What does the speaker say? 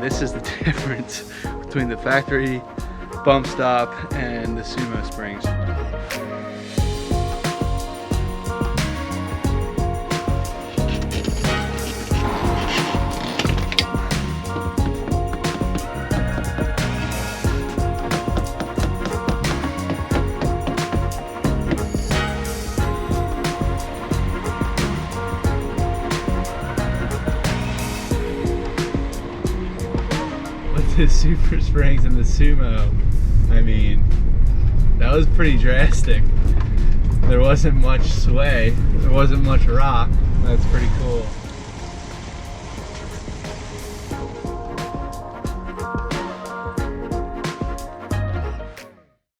this is the difference between the factory bump stop and the SumoSprings. The Super Springs and the Sumo, I mean, that was pretty drastic. There wasn't much sway, there wasn't much rock. That's pretty cool.